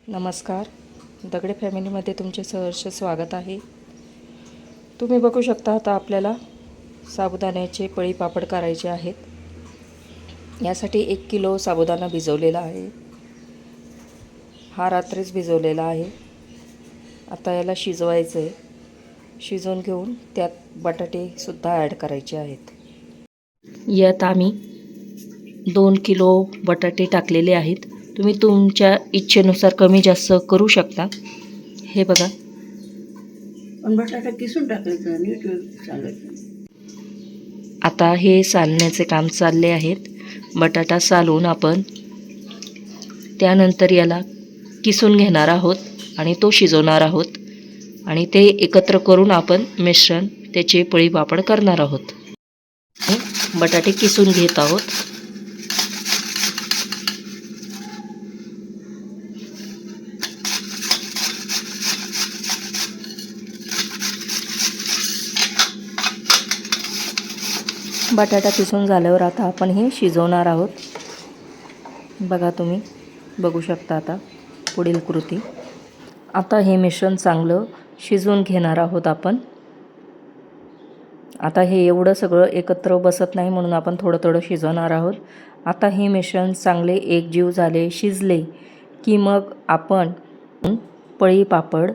नमस्कार. दगडे फॅमिलीमध्ये तुमचे सहर्ष स्वागत आहे. तुम्ही बघू शकता आता आपल्याला साबुदाण्याचे पळी पापड करायचे आहेत. यासाठी 1 किलो साबुदाणा भिजवलेला आहे. हा रात्रीच भिजवलेला आहे. आता याला शिजवायचं आहे. शिजवून घेऊन त्यात बटाटेसुद्धा ॲड करायचे आहेत. यात आम्ही 2 किलो बटाटे टाकलेले आहेत. तुम्ही तुमच्या इच्छेनुसार कमी जास्त करू शकता. हे बघा, पण बटाटा किसून टाकायचं नीट सांगायचं. आता हे सालण्याचे काम चालले आहेत. बटाटा सालून आपण त्यानंतर याला किसून घेणार आहोत आणि तो शिजवणार आहोत आणि ते एकत्र करून आपण मिश्रण त्याचे पळी पापड करणार आहोत. बटाटे किसून घेत आहोत. बटाटा किसून झाल्यावर आता आपण हे शिजवणार आहोत. बघा, तुम्ही बघू शकता आता पुढील कृती. आता हे मिश्रण चांगलं शिजवून घेणार आहोत आपण. आता हे एवढं सगळं एकत्र बसत नाही म्हणून आपण थोडं थोडं शिजवणार आहोत. आता हे मिश्रण चांगले एकजीव झाले, शिजले की मग आपण पळी पापड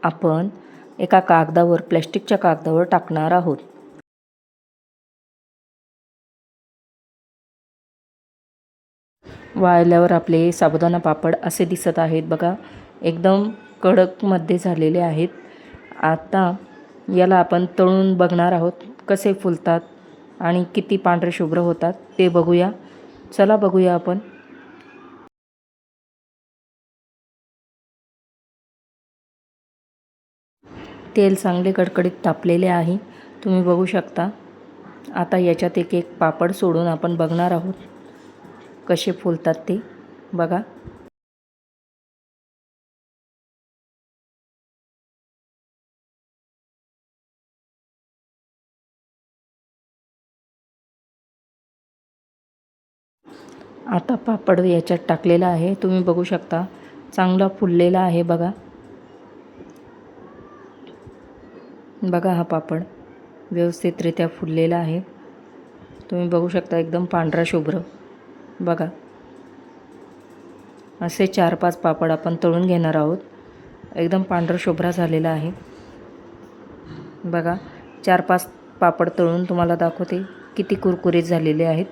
आपण एका कागदावर, प्लॅस्टिकच्या कागदावर टाकणार आहोत. वाळल्यावर आपले साबुदाणा पापड असे दिसत आहेत. बघा, एकदम कडकमध्ये झालेले आहेत. आता याला आपण तळून बघणार आहोत कसे फुलतात आणि किती पांढरे शुभ्र होतात ते बघूया. चला बघूया आपण. तेल चांगले कडकडीत तापलेले आहे, तुम्ही बघू शकता. आता याच्यात एक एक पापड सोडून आपण बघणार आहोत कसे फुलतात ते. बघा, आता पापड याच्यात टाकलेला आहे. तुम्ही बघू शकता चांगला फुललेला आहे. बघा बघा, हा पापड व्यवस्थितरित्या फुललेला आहे. तुम्ही बघू शकता एकदम पांढरा शुभ्र. बघा, असे 4-5 पापड आपण तळून घेणार आहोत. एकदम पांढरा शुभ्र झालेला आहे. बघा, 4-5 पापड तळून तुम्हाला दाखवते किती कुरकुरीत झालेले आहेत.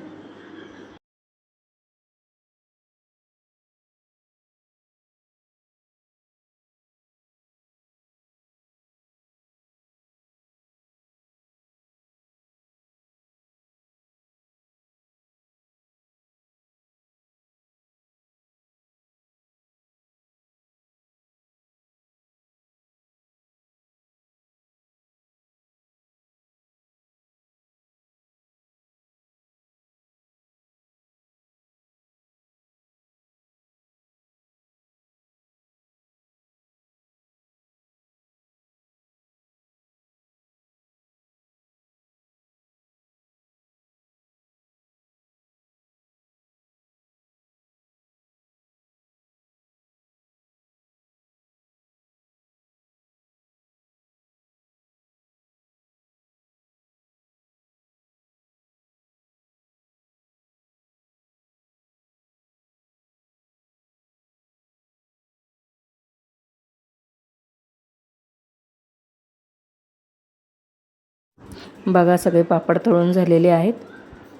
बघा, सगळे पापड तळून झालेले आहेत.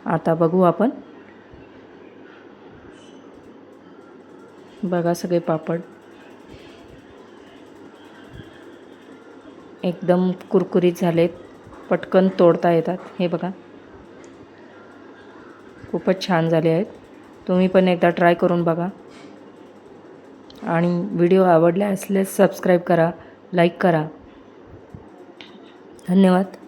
आता बघू आपण. बघा, सगळे पापड एकदम कुरकुरीत झालेत, पटकन तोडता येतात. हे बघा, खूपच छान झाले आहेत. तुम्ही पण एकदा ट्राय करून बघा आणि व्हिडिओ आवडला असल्यास सबस्क्राईब करा, लाईक करा. धन्यवाद.